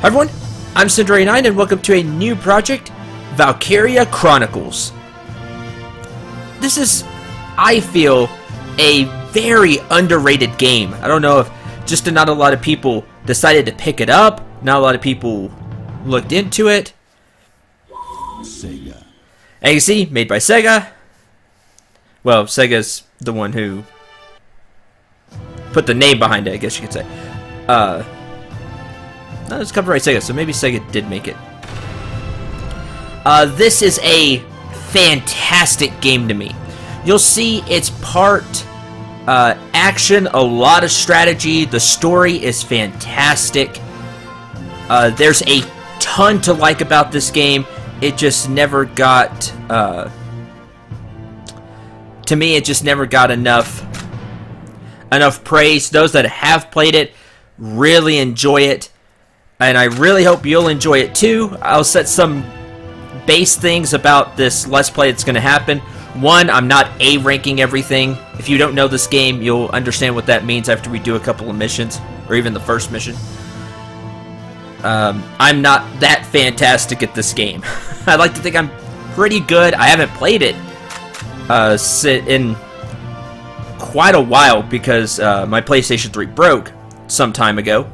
Hi everyone, I'm Soooo9 and welcome to a new project, Valkyria Chronicles. This is, I feel, a very underrated game. I don't know if just not a lot of people decided to pick it up, not a lot of people looked into it. Sega. And you can see, made by Sega. Well, Sega's the one who put the name behind it, I guess you could say. No, it's covered by Sega, so maybe Sega did make it. This is a fantastic game to me. You'll see it's part action, a lot of strategy. The story is fantastic. There's a ton to like about this game. It just never got, to me, it just never got enough praise. Those that have played it really enjoy it. And I really hope you'll enjoy it too. I'll set some base things about this Let's Play that's going to happen. One, I'm not A-ranking everything. If you don't know this game, you'll understand what that means after we do a couple of missions, or even the first mission. I'm not that fantastic at this game. I like to think I'm pretty good. I haven't played it in quite a while because my PlayStation 3 broke some time ago.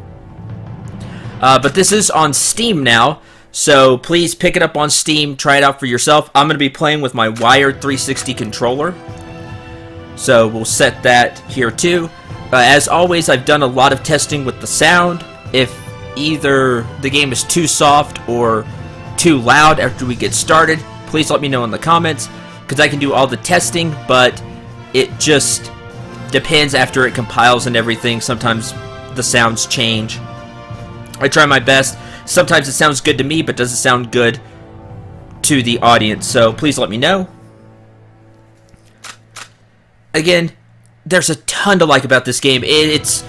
But this is on Steam now, so please pick it up on Steam, try it out for yourself. I'm going to be playing with my wired 360 controller, so we'll set that here too. As always, I've done a lot of testing with the sound. If either the game is too soft or too loud after we get started, please let me know in the comments, because I can do all the testing, but it just depends after it compiles and everything. Sometimes the sounds change. I try my best. Sometimes it sounds good to me, but doesn't sound good to the audience. So please let me know. Again, there's a ton to like about this game. It's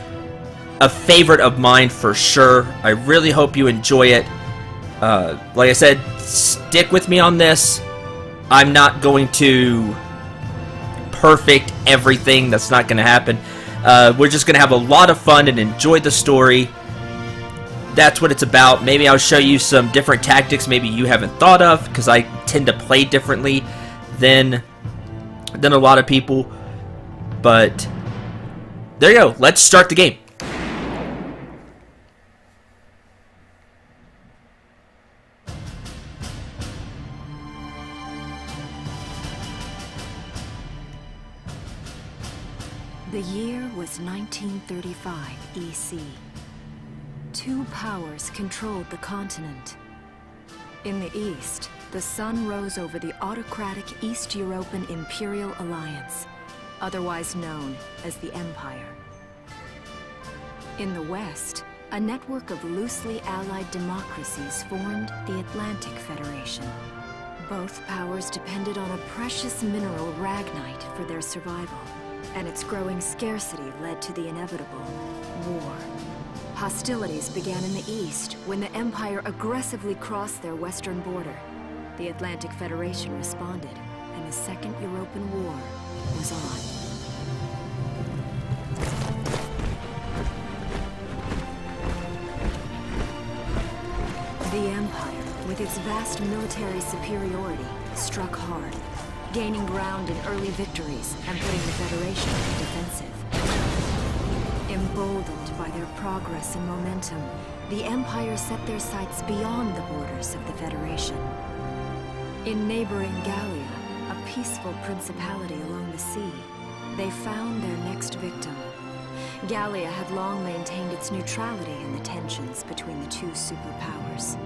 a favorite of mine for sure. I really hope you enjoy it. Like I said, stick with me on this. I'm not going to perfect everything. That's not going to happen. We're just going to have a lot of fun and enjoy the story. That's what it's about. Maybe I'll show you some different tactics maybe you haven't thought of, because I tend to play differently than a lot of people. But there you go. Let's start the game. The year was 1935 EC. Two powers controlled the continent. In the east, the sun rose over the autocratic East European Imperial Alliance, otherwise known as the Empire. In the west, a network of loosely allied democracies formed the Atlantic Federation. Both powers depended on a precious mineral ragnite for their survival, and its growing scarcity led to the inevitable war. Hostilities began in the east when the Empire aggressively crossed their western border. The Atlantic Federation responded, and the Second European War was on. The Empire, with its vast military superiority, struck hard, gaining ground in early victories and putting the Federation on the defensive. Emboldened by their progress and momentum, the Empire set their sights beyond the borders of the Federation. In neighboring Gallia, a peaceful principality along the sea, they found their next victim. Gallia had long maintained its neutrality in the tensions between the two superpowers.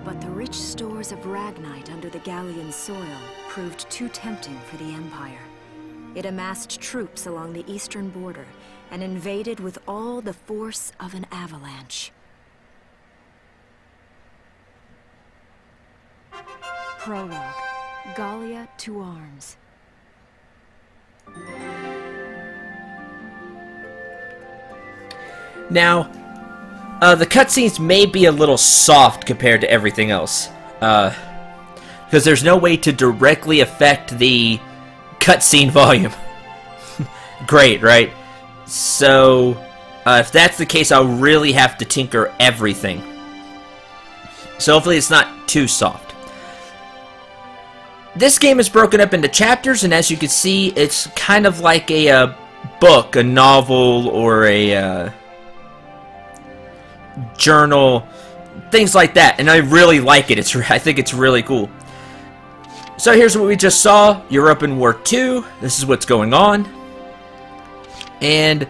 But the rich stores of ragnite under the Gallian soil proved too tempting for the Empire. It amassed troops along the eastern border and invaded with all the force of an avalanche. Prologue. Gallia to arms. Now, the cutscenes may be a little soft compared to everything else, because there's no way to directly affect the cutscene volume. Great, right? So, if that's the case, I'll really have to tinker everything. So hopefully it's not too soft. This game is broken up into chapters, and as you can see, it's kind of like a book, a novel, or a journal, things like that. And I really like it. I think it's really cool. So here's what we just saw. Europe in War II. This is what's going on. And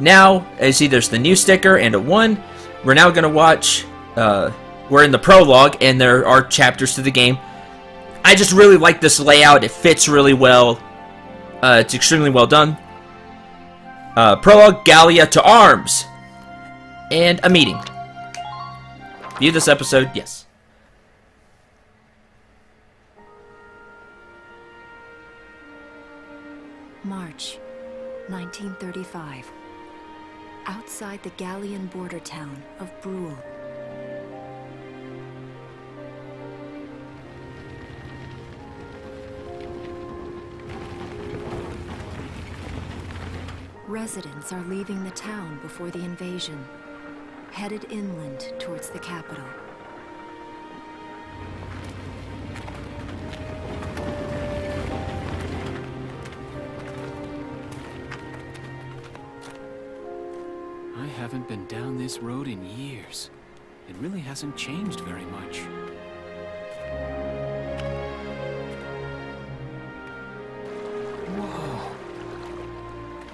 now, as you see, there's the new sticker and a 1. We're now going to watch, we're in the prologue, and there are chapters to the game. I just really like this layout. It fits really well. It's extremely well done. Prologue, Gallia to arms. And a meeting. View this episode, yes. March 1935. Outside the Gallian border town of Brule. Residents are leaving the town before the invasion, headed inland towards the capital. I haven't been down this road in years. It really hasn't changed very much. Whoa.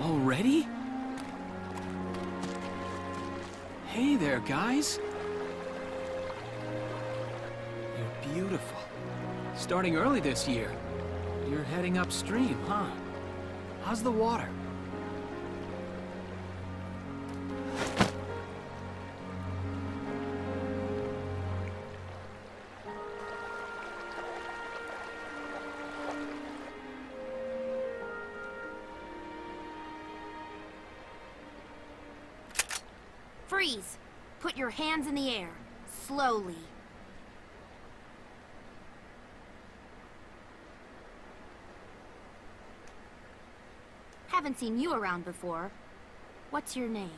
Already? Hey there, guys. You're beautiful. Starting early this year. You're heading upstream, huh? How's the water? Freeze! Put your hands in the air. Slowly. Haven't seen you around before. What's your name?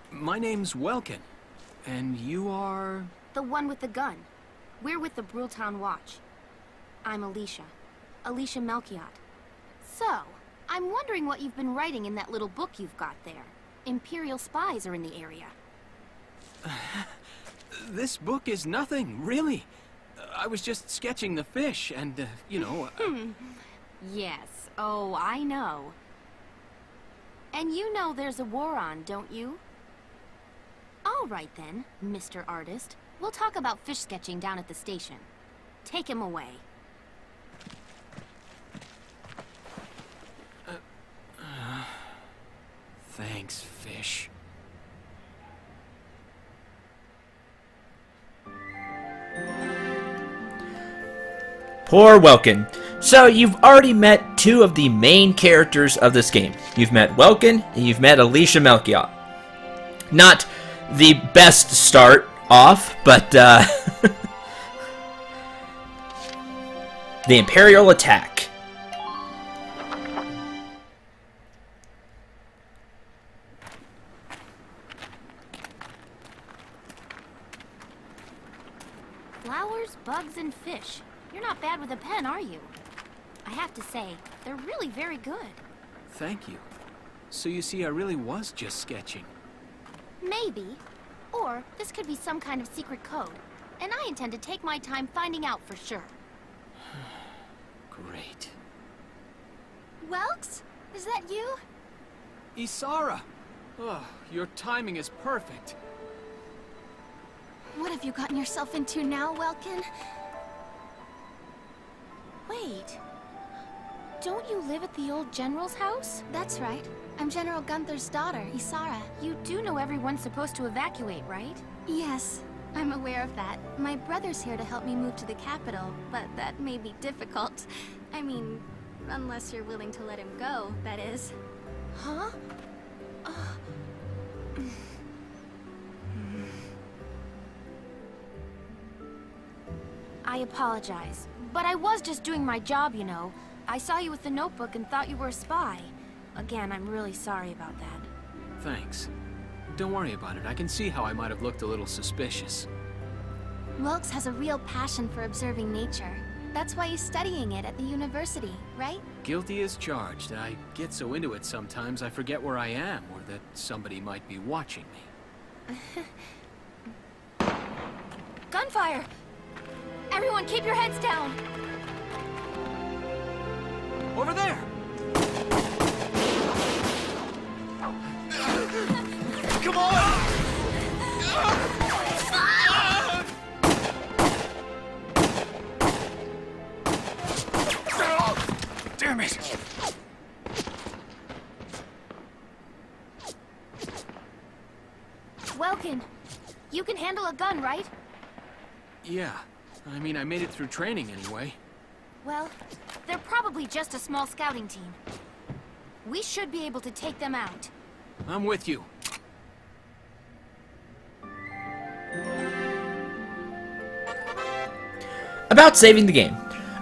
My name's Welkin. And you are... The one with the gun. We're with the Bruletown Watch. I'm Alicia. Alicia Melchiot. So, I'm wondering what you've been writing in that little book you've got there. Imperial spies are in the area. This book is nothing, really. I was just sketching the fish, and, you know... Yes. Oh, I know. And you know there's a war on, don't you? All right then, Mr. Artist. We'll talk about fish sketching down at the station. Take him away. Thanks, fish. Poor Welkin. So, you've already met 2 of the main characters of this game. You've met Welkin, and you've met Alicia Melchiot. Not the best start off, but, the Imperial attack. Flowers, bugs, and fish. You're not bad with a pen, are you? I have to say, they're really very good. Thank you. So you see, I really was just sketching. Maybe. Or this could be some kind of secret code. And I intend to take my time finding out for sure. Great. Welks? Is that you? Isara! Oh, your timing is perfect. What have you gotten yourself into now, Welkin? Wait. Don't you live at the old General's house? That's right. I'm General Gunther's daughter, Isara. You do know everyone's supposed to evacuate, right? Yes, I'm aware of that. My brother's here to help me move to the capital, but that may be difficult. I mean, unless you're willing to let him go, that is. Huh? I apologize, but I was just doing my job, you know. I saw you with the notebook and thought you were a spy. Again, I'm really sorry about that. Thanks. don't worry about it. I can see how I might have looked a little suspicious. Wilkes has a real passion for observing nature. That's why he's studying it at the university, right? Guilty as charged. I get so into it sometimes I forget where I am or that somebody might be watching me. Gunfire! Everyone keep your heads down! Over there! Come on! Damn it! Welkin, you can handle a gun, right? Yeah. I mean, I made it through training anyway. Well, they're probably just a small scouting team. We should be able to take them out. I'm with you. About saving the game.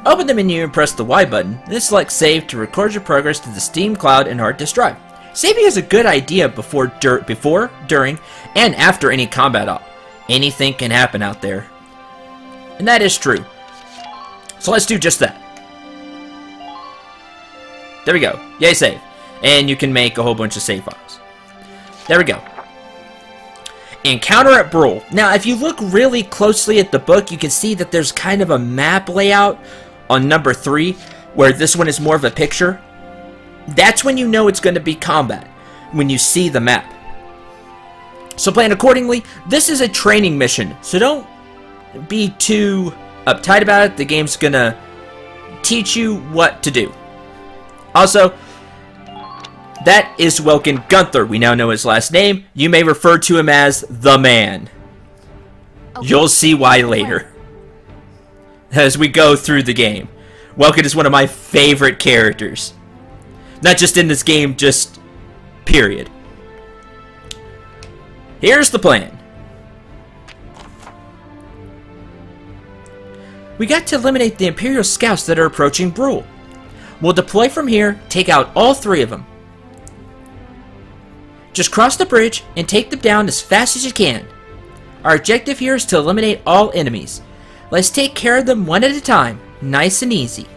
Open the menu and press the Y button, then select Save to record your progress to the Steam Cloud and hard disk drive. Saving is a good idea before, during, and after any combat op. Anything can happen out there. And that is true. So let's do just that. There we go. Yay, save. And you can make a whole bunch of save files. There we go. Encounter at Brule. Now, if you look really closely at the book, you can see that there's kind of a map layout on number 3, where this one is more of a picture. That's when you know it's going to be combat, when you see the map. So plan accordingly. This is a training mission, so don't be too uptight about it. The game's going to teach you what to do. Also, that is Welkin Gunther. We now know his last name. You may refer to him as the Man. Okay. You'll see why later, as we go through the game. Welkin is one of my favorite characters. Not just in this game, just period. Here's the plan. We got to eliminate the Imperial scouts that are approaching Brule. We'll deploy from here, take out all 3 of them. Just cross the bridge and take them down as fast as you can. Our objective here is to eliminate all enemies. Let's take care of them one at a time, nice and easy.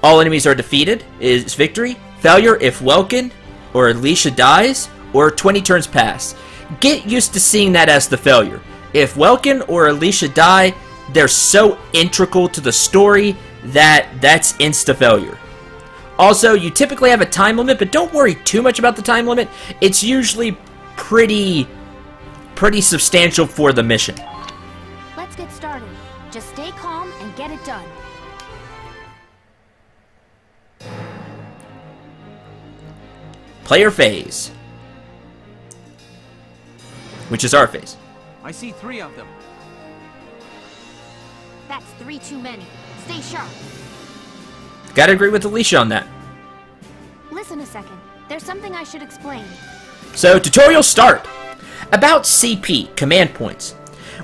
All enemies are defeated is victory. Failure if Welkin or Alicia dies or 20 turns pass. Get used to seeing that as the failure. If Welkin or Alicia die, they're so integral to the story that that's insta-failure. Also, you typically have a time limit, but don't worry too much about the time limit. It's usually pretty substantial for the mission. Let's get started. Just stay calm and get it done. Player phase, which is our phase. I see 3 of them. That's 3 too many. Stay sharp. Gotta agree with Alicia on that. Listen a second. There's something I should explain. So, tutorial start. About CP, command points.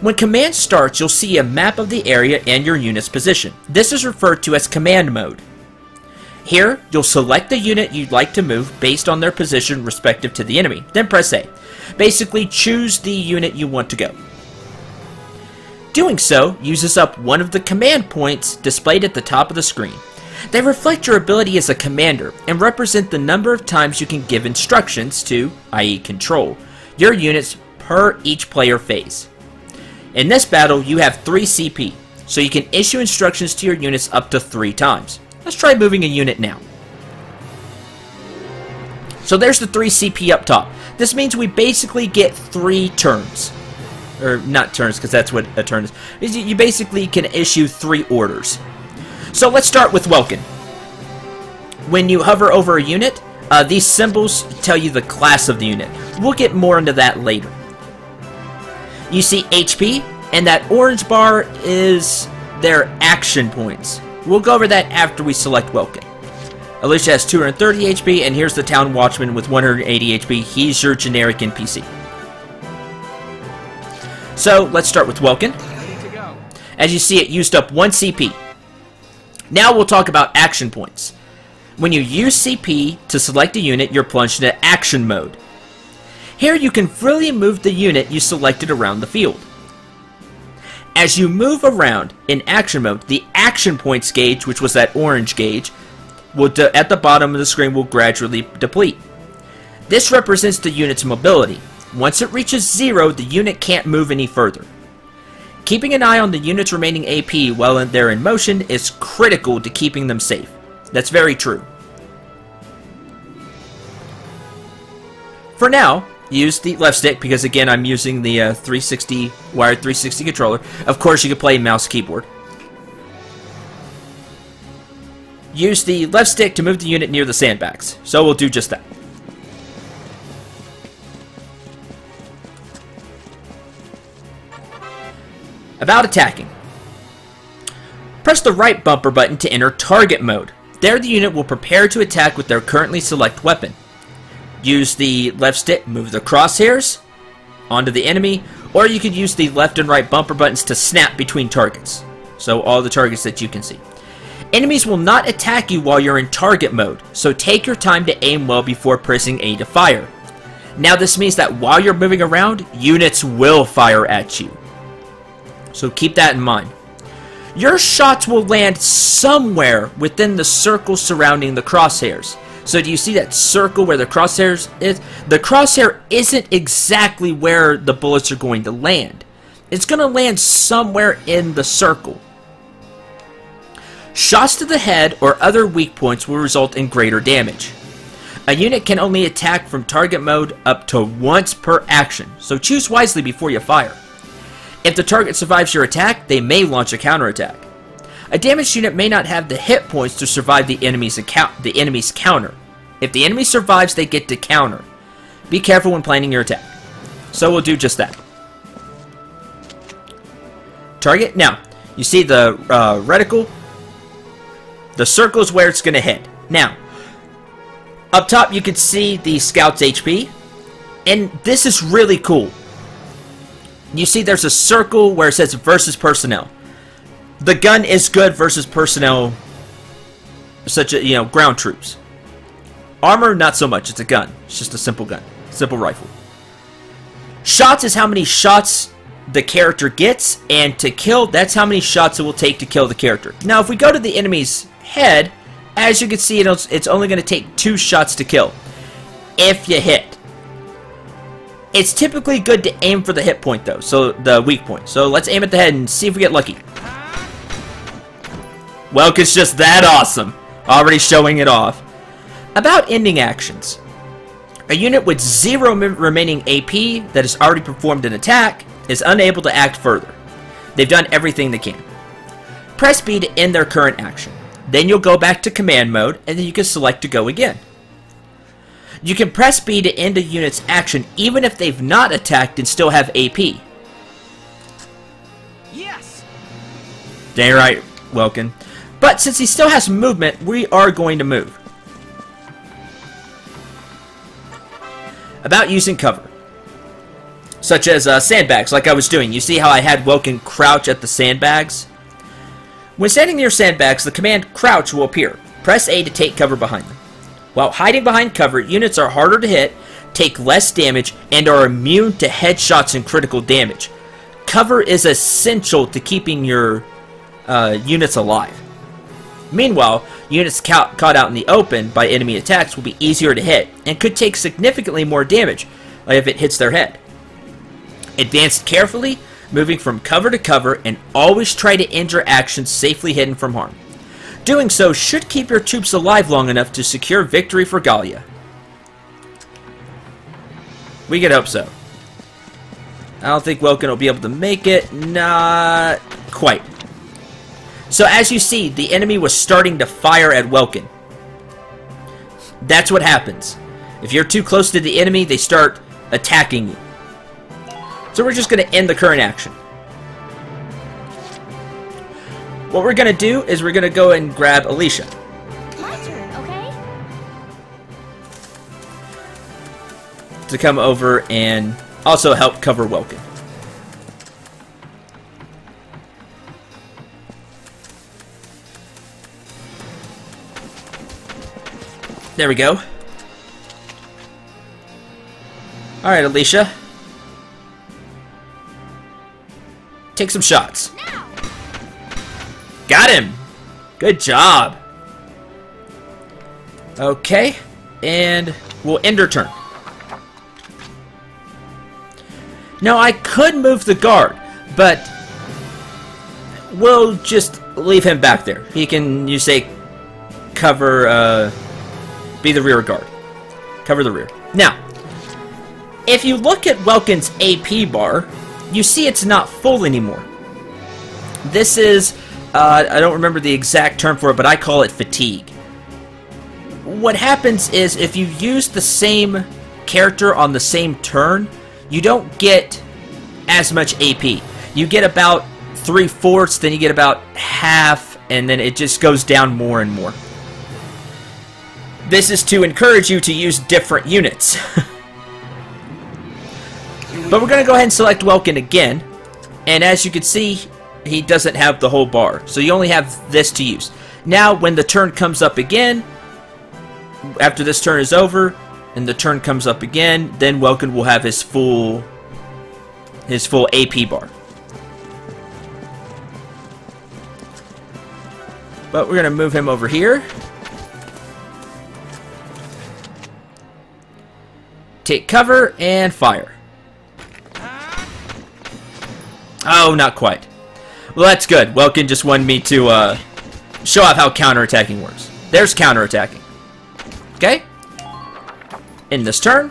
When command starts, you'll see a map of the area and your unit's position. This is referred to as command mode. Here, you'll select the unit you'd like to move based on their position respective to the enemy. Then press A. Basically, choose the unit you want to go. Doing so uses up one of the command points displayed at the top of the screen. They reflect your ability as a commander and represent the number of times you can give instructions to, i.e. control, your units per each player phase. In this battle, you have 3 CP, so you can issue instructions to your units up to 3 times. Let's try moving a unit now. So there's the 3 CP up top. This means we basically get 3 turns. Or not turns, because that's what a turn is. You basically can issue 3 orders. So let's start with Welkin. When you hover over a unit, these symbols tell you the class of the unit. We'll get more into that later. You see HP, and that orange bar is their action points. We'll go over that after we select Welkin. Alicia has 230 HP, and here's the Town Watchman with 180 HP. He's your generic NPC. So, let's start with Welkin. Ready to go. As you see, it used up 1 CP. Now we'll talk about action points. When you use CP to select a unit, you're plunged into action mode. Here you can freely move the unit you selected around the field. As you move around in action mode, the action points gauge, which was that orange gauge, at the bottom of the screen will gradually deplete. This represents the unit's mobility. Once it reaches 0, the unit can't move any further. Keeping an eye on the unit's remaining AP while they're in motion is critical to keeping them safe. That's very true. For now, use the left stick because again I'm using the wired 360 controller. Of course you can play mouse keyboard. Use the left stick to move the unit near the sandbags. So we'll do just that. About attacking. Press the right bumper button to enter target mode. There the unit will prepare to attack with their currently select weapon. Use the left stick, move the crosshairs onto the enemy, or you could use the left and right bumper buttons to snap between targets. So all the targets that you can see. Enemies will not attack you while you're in target mode, so take your time to aim well before pressing A to fire. Now this means that while you're moving around, units will fire at you. So keep that in mind. Your shots will land somewhere within the circle surrounding the crosshairs. So do you see that circle where the crosshairs is? The crosshair isn't exactly where the bullets are going to land. It's going to land somewhere in the circle. Shots to the head or other weak points will result in greater damage. A unit can only attack from target mode up to once per action, so choose wisely before you fire. If the target survives your attack, they may launch a counterattack. A damaged unit may not have the hit points to survive the enemy's counter. If the enemy survives, they get to counter. Be careful when planning your attack. So we'll do just that. Target. Now, you see the reticle? The circle is where it's going to hit. Now, up top you can see the scout's HP. And this is really cool. You see there's a circle where it says versus personnel. The gun is good versus personnel, such as, ground troops. Armor, not so much. It's a gun. It's just a simple gun. Simple rifle. Shots is how many shots the character gets, and to kill, that's how many shots it will take to kill the character. Now, if we go to the enemy's head, as you can see, it's only going to take 2 shots to kill. If you hit. It's typically good to aim for the hit point, though, so the weak point. So let's aim at the head and see if we get lucky. Welk's just that awesome. Already showing it off. About ending actions. A unit with 0 remaining AP that has already performed an attack is unable to act further. They've done everything they can. Press B to end their current action. Then you'll go back to command mode, and then you can select to go again. You can press B to end a unit's action even if they've not attacked and still have AP. Yes. Dang right, Welkin. But since he still has movement, we are going to move. About using cover. Such as sandbags, like I was doing. You see how I had Welkin crouch at the sandbags? When standing near sandbags, the command crouch will appear. Press A to take cover behind them. While hiding behind cover, units are harder to hit, take less damage, and are immune to headshots and critical damage. Cover is essential to keeping your units alive. Meanwhile, units caught out in the open by enemy attacks will be easier to hit, and could take significantly more damage if it hits their head. Advance carefully, moving from cover to cover, and always try to end your actions safely hidden from harm. Doing so should keep your troops alive long enough to secure victory for Gallia. We could hope so. I don't think Welkin will be able to make it. Not quite. So as you see, the enemy was starting to fire at Welkin. That's what happens. If you're too close to the enemy, they start attacking you. So we're just going to end the current action. What we're going to do is we're going to go and grab Alicia. My turn, okay? To come over and also help cover Welkin. There we go. Alright, Alicia. Take some shots. Now. Got him! Good job. Okay, and we'll end her turn. Now, I could move the guard, but we'll just leave him back there. He can, you say, cover, be the rear guard. Cover the rear. Now, if you look at Welkin's AP bar, you see it's not full anymore. This is, I don't remember the exact term for it, but I call it fatigue. What happens is if you use the same character on the same turn, you don't get as much AP. You get about 3/4, then you get about half, and then it just goes down more and more. This is to encourage you to use different units. But we're going to go ahead and select Welkin again, and as you can see, he doesn't have the whole bar, so you only have this to use. Now, when the turn comes up again, after this turn is over, and the turn comes up again, then Welkin will have his full AP bar. But we're going to move him over here. Take cover and fire. Oh, not quite. Well, that's good. Welkin just wanted me to show off how counterattacking works. There's counterattacking. Okay? In this turn,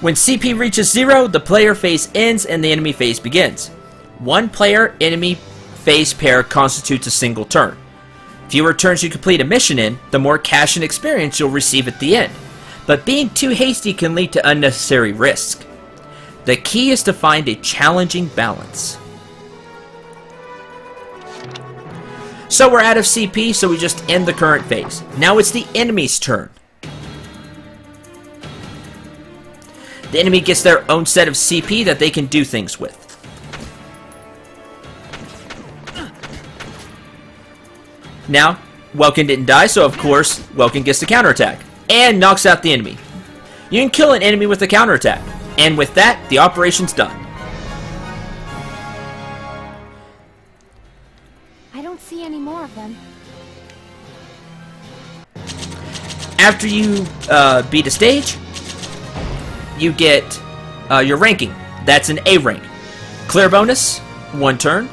when CP reaches 0, the player phase ends and the enemy phase begins. One player-enemy phase pair constitutes a single turn. Fewer turns you complete a mission in, the more cash and experience you'll receive at the end. But being too hasty can lead to unnecessary risk. The key is to find a challenging balance. So we're out of CP, so we just end the current phase. Now it's the enemy's turn. The enemy gets their own set of CP that they can do things with. Now, Welkin didn't die, so of course, Welkin gets the counterattack and knocks out the enemy. You can kill an enemy with a counterattack, and with that, the operation's done. I don't see any more of them. After you beat a stage, you get your ranking. That's an A rank. Clear bonus, 1 turn.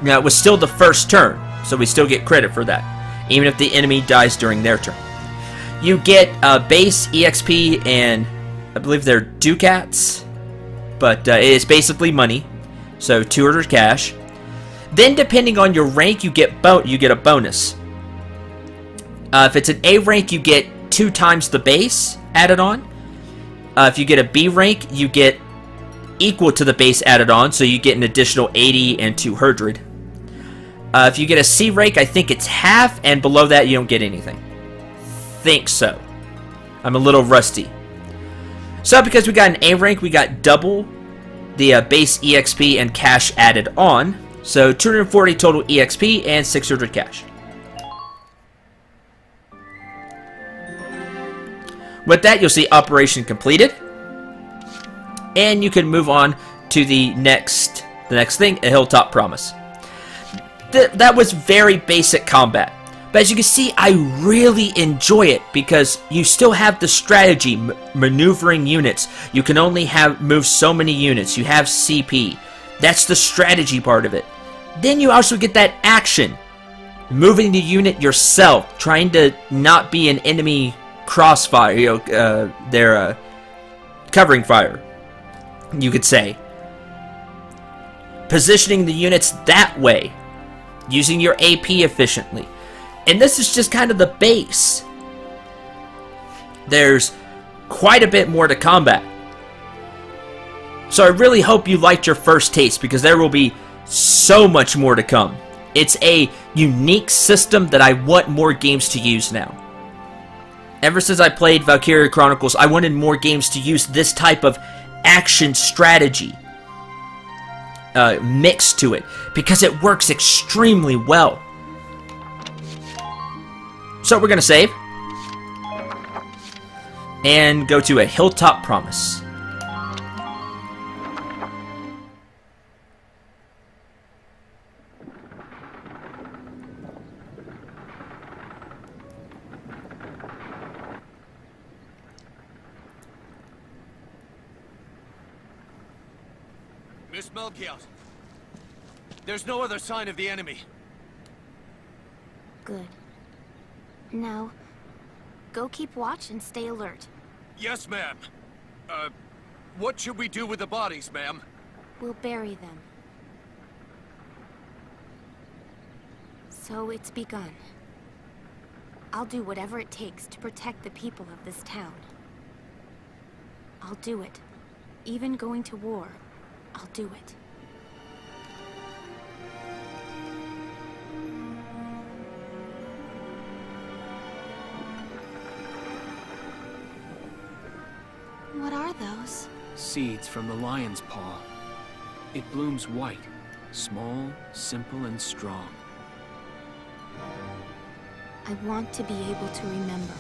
Now, it was still the first turn, so we still get credit for that, even if the enemy dies during their turn. You get base, EXP, and I believe they're ducats, but it's basically money, so 200 cash. Then, depending on your rank, you get a bonus. If it's an A rank, you get 2 times the base added on. If you get a B rank, you get equal to the base added on, so you get an additional 80 and 200. If you get a C rank, I think it's half, and below that, you don't get anything. Think so. I'm a little rusty. So, because we got an A rank, we got double the base EXP and cash added on. So, 240 total EXP and 600 cash. With that, you'll see operation completed. And you can move on to the next thing, a Hilltop Promise. That was very basic combat. But as you can see, I really enjoy it because you still have the strategy, maneuvering units. You can only move so many units. You have CP. That's the strategy part of it. Then you also get that action. Moving the unit yourself, trying to not be an enemy crossfire, their covering fire, you could say. Positioning the units that way, using your AP efficiently. And this is just kind of the base. There's quite a bit more to combat. So I really hope you liked your first taste, because there will be so much more to come. It's a unique system that I want more games to use now. Ever since I played Valkyria Chronicles, I wanted more games to use this type of action strategy mix to it, because it works extremely well. So we're going to save. and go to a Hilltop Promise. Miss Melchior, there's no other sign of the enemy. Good. Now, go keep watch and stay alert. Yes, ma'am. What should we do with the bodies, ma'am? We'll bury them. So it's begun. I'll do whatever it takes to protect the people of this town. I'll do it. Even going to war, I'll do it. What are those? Seeds from the lion's paw. It blooms white, small, simple, and strong. I want to be able to remember,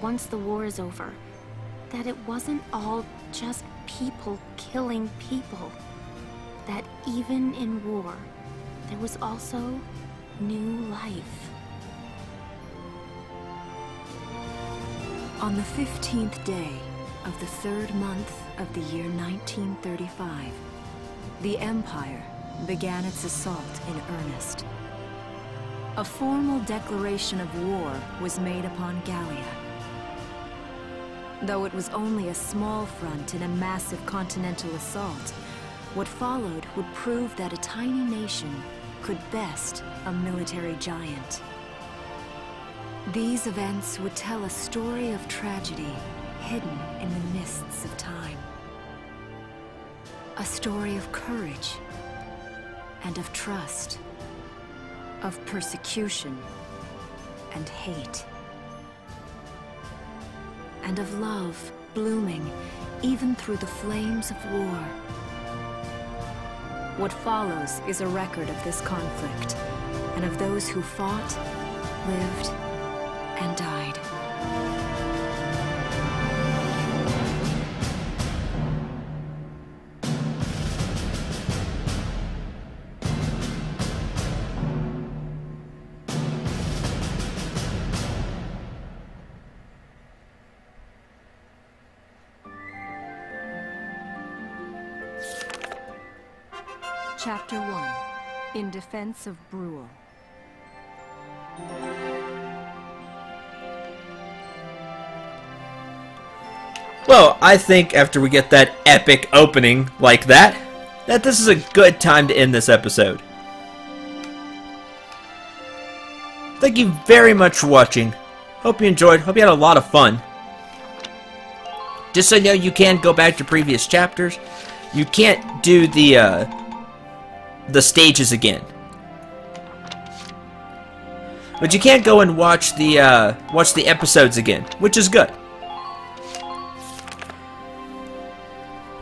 once the war is over, that it wasn't all just people killing people. That even in war, there was also new life. On the 15th day of the 3rd month of the year 1935, the Empire began its assault in earnest. A formal declaration of war was made upon Gallia. Though it was only a small front in a massive continental assault, what followed would prove that a tiny nation could best a military giant. These events would tell a story of tragedy hidden in the mists of time. A story of courage and of trust, of persecution and hate, and of love blooming even through the flames of war. What follows is a record of this conflict and of those who fought, lived, and died. Chapter 1. In Defense of Brule. Well, I think after we get that epic opening like that this is a good time to end this episode. Thank you very much for watching. Hope you enjoyed. Hope you had a lot of fun. Just so you know, you can go back to previous chapters. You can't do the stages again, but you can't go and watch the episodes again, which is good.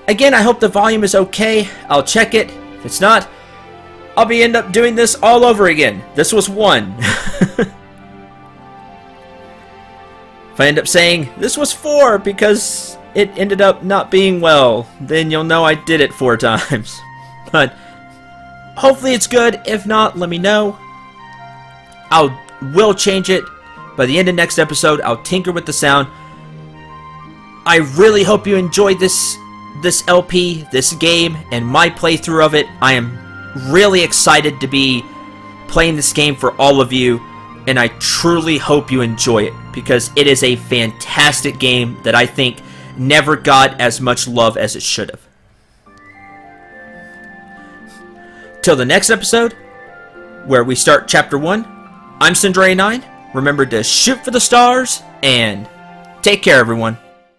Again, I hope the volume is okay. I'll check it. If it's not, I'll end up doing this all over again. This was 1. If I end up saying this was 4 because it ended up not being well, then you'll know I did it 4 times. But hopefully it's good. If not, let me know. Will change it. By the end of next episode, I'll tinker with the sound. I really hope you enjoyed this LP, this game, and my playthrough of it. I am really excited to be playing this game for all of you, and I truly hope you enjoy it, because it is a fantastic game that I think never got as much love as it should have. Till the next episode, where we start Chapter 1, I'm Cindray9. Remember to shoot for the stars, and take care, everyone.